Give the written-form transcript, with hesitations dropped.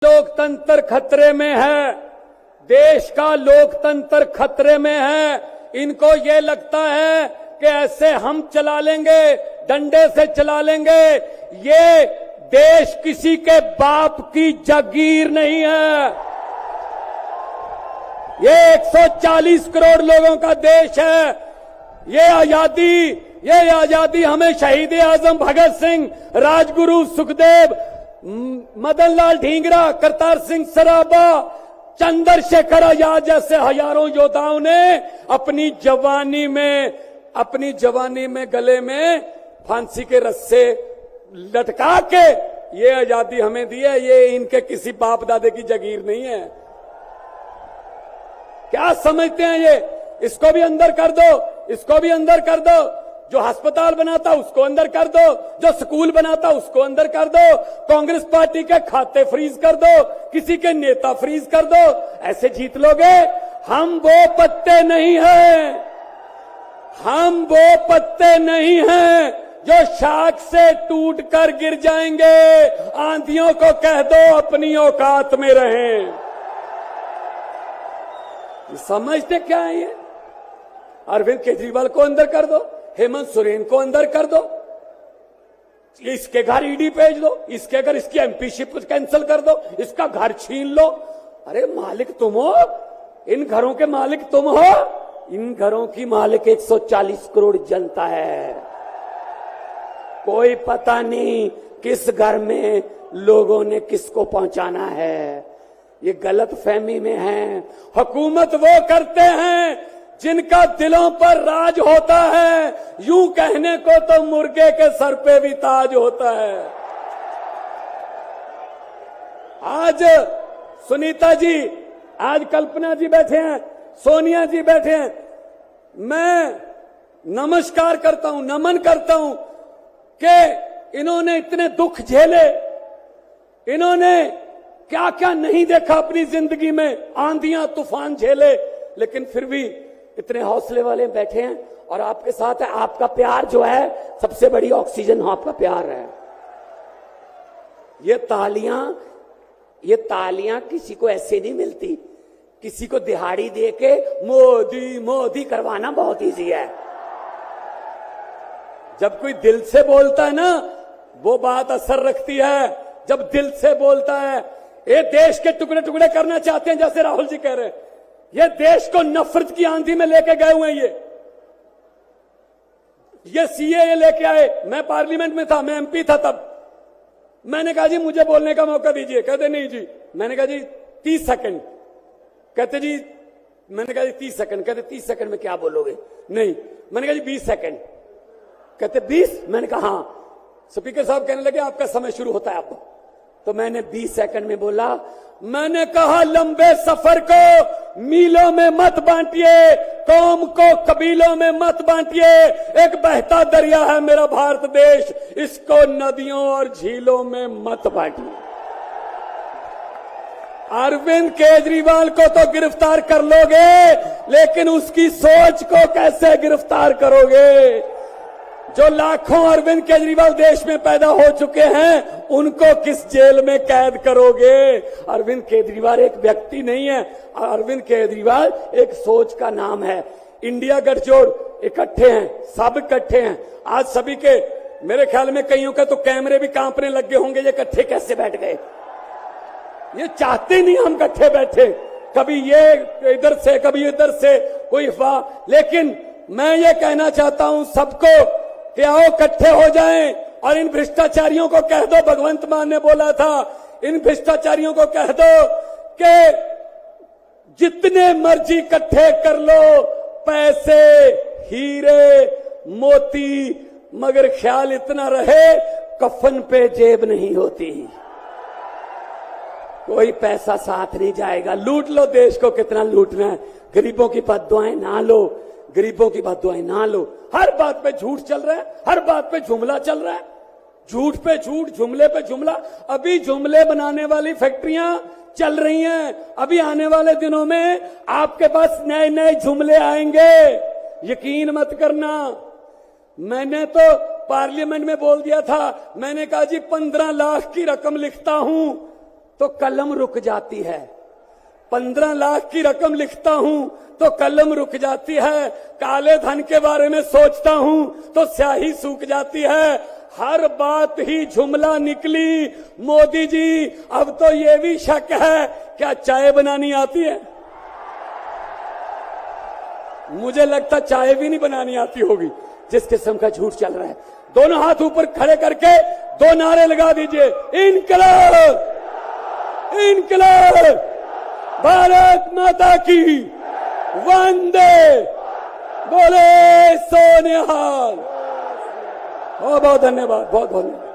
लोकतंत्र खतरे में है, देश का लोकतंत्र खतरे में है। इनको ये लगता है कि ऐसे हम चला लेंगे, डंडे से चला लेंगे। ये देश किसी के बाप की जागीर नहीं है। ये 140 करोड़ लोगों का देश है। ये आजादी हमें शहीद आजम भगत सिंह, राजगुरु सुखदेव, मदन लाल ढींगरा, करतार सिंह सराबा, चंद्रशेखर आजाद जैसे हजारों योद्धाओं ने अपनी जवानी में गले में फांसी के रस्से लटका के ये आजादी हमें दी है। ये इनके किसी बाप दादे की जागीर नहीं है। क्या समझते हैं ये? इसको भी अंदर कर दो, इसको भी अंदर कर दो। जो अस्पताल बनाता उसको अंदर कर दो, जो स्कूल बनाता उसको अंदर कर दो, कांग्रेस पार्टी के खाते फ्रीज कर दो, किसी के नेता फ्रीज कर दो। ऐसे जीत लोगे? हम वो पत्ते नहीं हैं, हम वो पत्ते नहीं हैं जो शाख से टूट कर गिर जाएंगे। आंधियों को कह दो अपनी औकात में रहें। समझते क्या है ये? अरविंद केजरीवाल को अंदर कर दो, हेमंत सोरेन को अंदर कर दो, इसके घर ईडी भेज दो, इसके घर इसकी एमपीशिप कैंसिल कर दो, इसका घर छीन लो। अरे मालिक तुम हो, इन घरों के मालिक तुम हो। इन घरों की मालिक 140 करोड़ जनता है। कोई पता नहीं किस घर में लोगों ने किसको पहुंचाना है। ये गलत फहमी में है। हुकूमत वो करते हैं जिनका दिलों पर राज होता है। यूं कहने को तो मुर्गे के सर पे भी ताज होता है। आज सुनीता जी, आज कल्पना जी बैठे हैं, सोनिया जी बैठे हैं। मैं नमस्कार करता हूं, नमन करता हूं कि इन्होंने इतने दुख झेले, इन्होंने क्या क्या नहीं देखा अपनी जिंदगी में, आंधियां तूफान झेले, लेकिन फिर भी इतने हौसले वाले बैठे हैं और आपके साथ है। आपका प्यार जो है सबसे बड़ी ऑक्सीजन आपका प्यार है। ये तालियां किसी को ऐसे नहीं मिलती। किसी को दिहाड़ी दे के मोदी मोदी करवाना बहुत इजी है। जब कोई दिल से बोलता है ना, वो बात असर रखती है। जब दिल से बोलता है, ये देश के टुकड़े टुकड़े करना चाहते हैं, जैसे राहुल जी कह रहे हैं। ये देश को नफरत की आंधी में लेके गए हुए हैं। ये सीएए लेके आए। मैं पार्लियामेंट में था, मैं एमपी था तब। मैंने कहा जी मुझे बोलने का मौका दीजिए। कहते नहीं जी। मैंने कहा जी 30 सेकंड। कहते जी, मैंने कहा जी 30 सेकंड। कहते 30 सेकंड में क्या बोलोगे? नहीं। मैंने कहा जी 20 सेकंड। कहते 20? मैंने कहा हाँ। स्पीकर साहब कहने लगे आपका समय शुरू होता है अब। तो मैंने 20 सेकंड में बोला, मैंने कहा लंबे सफर को मीलों में मत बांटिए, कौम को कबीलों में मत बांटिए। एक बहता दरिया है मेरा भारत देश, इसको नदियों और झीलों में मत बांटिए। अरविंद केजरीवाल को तो गिरफ्तार कर लोगे, लेकिन उसकी सोच को कैसे गिरफ्तार करोगे? जो लाखों अरविंद केजरीवाल देश में पैदा हो चुके हैं, उनको किस जेल में कैद करोगे? अरविंद केजरीवाल एक व्यक्ति नहीं है, अरविंद केजरीवाल एक सोच का नाम है। इंडिया गठजोड़ इकट्ठे हैं, सब इकट्ठे हैं। आज सभी के, मेरे ख्याल में कईयों का तो कैमरे भी कांपने लग गए होंगे, ये इकट्ठे कैसे बैठ गए? ये चाहते नहीं हम इकट्ठे बैठे, कभी ये इधर से कभी इधर से, कोई अफवाह। लेकिन मैं ये कहना चाहता हूं सबको कि आओ इकट्ठे हो जाएं और इन भ्रष्टाचारियों को कह दो, भगवंत मान ने बोला था, इन भ्रष्टाचारियों को कह दो कि जितने मर्जी इकट्ठे कर लो पैसे, हीरे, मोती, मगर ख्याल इतना रहे कफन पे जेब नहीं होती। कोई पैसा साथ नहीं जाएगा। लूट लो देश को, कितना लूटना है। गरीबों की बद्दुआएं ना लो, गरीबों की बद्दुआएं ना लो। हर बात पे झूठ चल रहा है, हर बात पे जुमला चल रहा है। झूठ पे झूठ, जुमले पे जुमला। अभी जुमले बनाने वाली फैक्ट्रियां चल रही हैं। अभी आने वाले दिनों में आपके पास नए नए जुमले आएंगे, यकीन मत करना। मैंने तो पार्लियामेंट में बोल दिया था, मैंने कहा जी 15 लाख की रकम लिखता हूं, तो कलम रुक जाती है। 15 लाख की रकम लिखता हूं तो कलम रुक जाती है। काले धन के बारे में सोचता हूं तो स्याही सूख जाती है। हर बात ही जुमला निकली। मोदी जी, अब तो ये भी शक है, क्या चाय बनानी आती है? मुझे लगता चाय भी नहीं बनानी आती होगी, जिस किस्म का झूठ चल रहा है। दोनों हाथ ऊपर खड़े करके 2 नारे लगा दीजिए, इनकलाब, इनकलाब, भारत माता की, वंदे, बोले सोनिहाल। बहुत बहुत धन्यवाद, बहुत बहुत धन्यवाद।